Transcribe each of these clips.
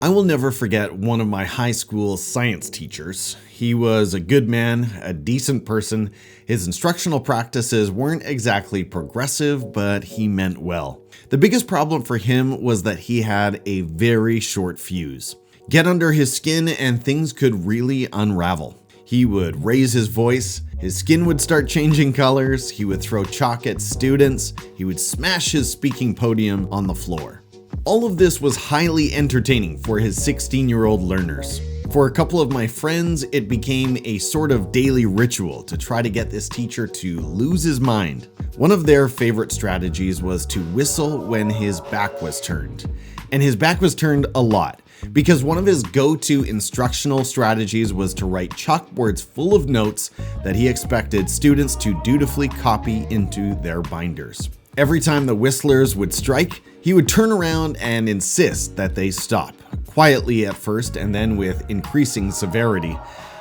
I will never forget one of my high school science teachers. He was a good man, a decent person. His instructional practices weren't exactly progressive, but he meant well. The biggest problem for him was that he had a very short fuse. Get under his skin and things could really unravel. He would raise his voice, his skin would start changing colors, he would throw chalk at students, he would smash his speaking podium on the floor. All of this was highly entertaining for his 16-year-old learners. For a couple of my friends, it became a sort of daily ritual to try to get this teacher to lose his mind. One of their favorite strategies was to whistle when his back was turned. And his back was turned a lot, because one of his go-to instructional strategies was to write chalkboards full of notes that he expected students to dutifully copy into their binders. Every time the whistlers would strike, he would turn around and insist that they stop, quietly at first and then with increasing severity.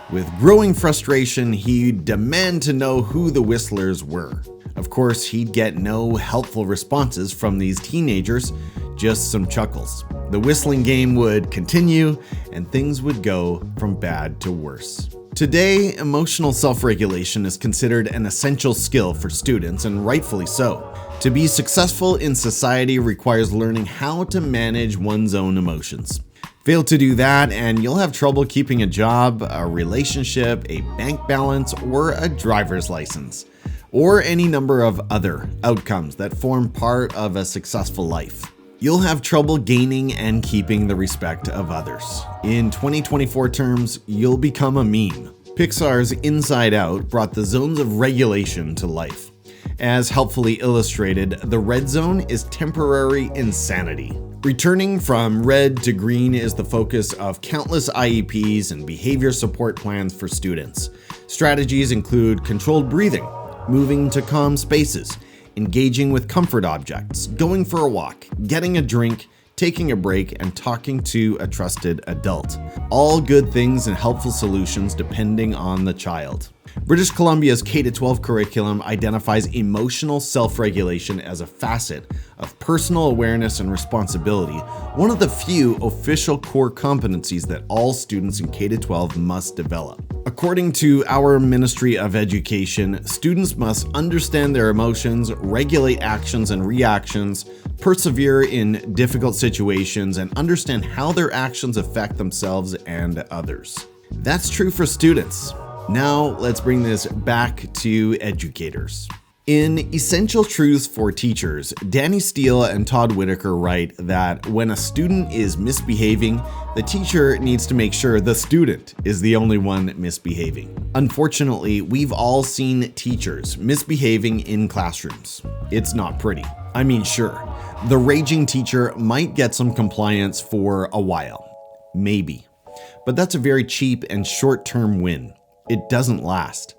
With growing frustration, he'd demand to know who the whistlers were. Of course, he'd get no helpful responses from these teenagers, just some chuckles. The whistling game would continue, and things would go from bad to worse. Today, emotional self-regulation is considered an essential skill for students, and rightfully so. To be successful in society requires learning how to manage one's own emotions. Fail to do that, and you'll have trouble keeping a job, a relationship, a bank balance, or a driver's license, or any number of other outcomes that form part of a successful life. You'll have trouble gaining and keeping the respect of others. In 2024 terms, you'll become a meme. Pixar's Inside Out brought the zones of regulation to life. As helpfully illustrated, the red zone is temporary insanity. Returning from red to green is the focus of countless IEPs and behavior support plans for students. Strategies include controlled breathing, moving to calm spaces, engaging with comfort objects, going for a walk, getting a drink, taking a break, and talking to a trusted adult. All good things and helpful solutions depending on the child. British Columbia's K-12 curriculum identifies emotional self-regulation as a facet of personal awareness and responsibility, one of the few official core competencies that all students in K-12 must develop. According to our Ministry of Education, students must understand their emotions, regulate actions and reactions, persevere in difficult situations, and understand how their actions affect themselves and others. That's true for students. Now, let's bring this back to educators. In Essential Truths for Teachers, Danny Steele and Todd Whitaker write that when a student is misbehaving, the teacher needs to make sure the student is the only one misbehaving. Unfortunately, we've all seen teachers misbehaving in classrooms. It's not pretty. I mean, sure, the raging teacher might get some compliance for a while. Maybe. But that's a very cheap and short-term win. It doesn't last.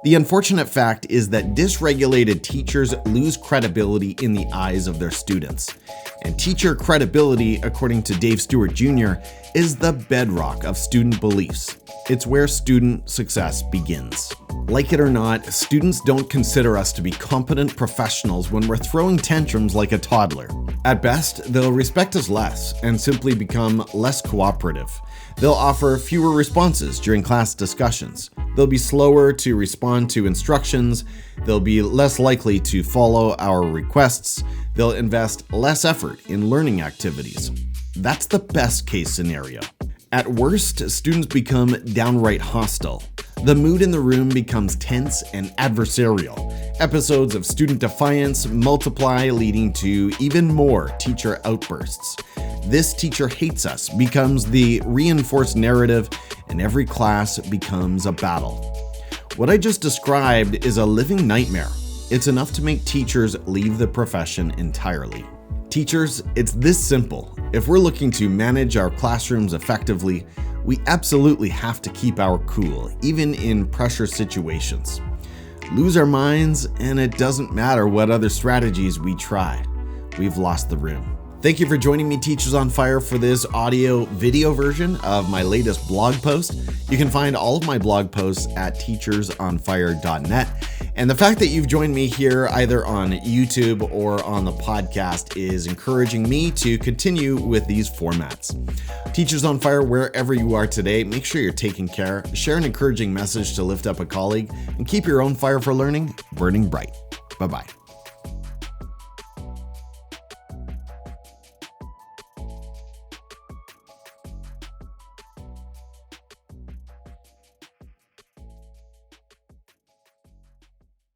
The unfortunate fact is that dysregulated teachers lose credibility in the eyes of their students. And teacher credibility, according to Dave Stewart Jr., is the bedrock of student beliefs. It's where student success begins. Like it or not, students don't consider us to be competent professionals when we're throwing tantrums like a toddler. At best, they'll respect us less and simply become less cooperative. They'll offer fewer responses during class discussions. They'll be slower to respond to instructions. They'll be less likely to follow our requests. They'll invest less effort in learning activities. That's the best case scenario. At worst, students become downright hostile. The mood in the room becomes tense and adversarial. Episodes of student defiance multiply, leading to even more teacher outbursts. This teacher hates us becomes the reinforced narrative, and every class becomes a battle. What I just described is a living nightmare. It's enough to make teachers leave the profession entirely. Teachers, it's this simple. If we're looking to manage our classrooms effectively, we absolutely have to keep our cool, even in pressure situations. Lose our minds, and it doesn't matter what other strategies we try. We've lost the room. Thank you for joining me, Teachers on Fire, for this audio-video version of my latest blog post. You can find all of my blog posts at teachersonfire.net. And the fact that you've joined me here either on YouTube or on the podcast is encouraging me to continue with these formats. Teachers on Fire, wherever you are today, make sure you're taking care, share an encouraging message to lift up a colleague, and keep your own fire for learning burning bright. Bye-bye.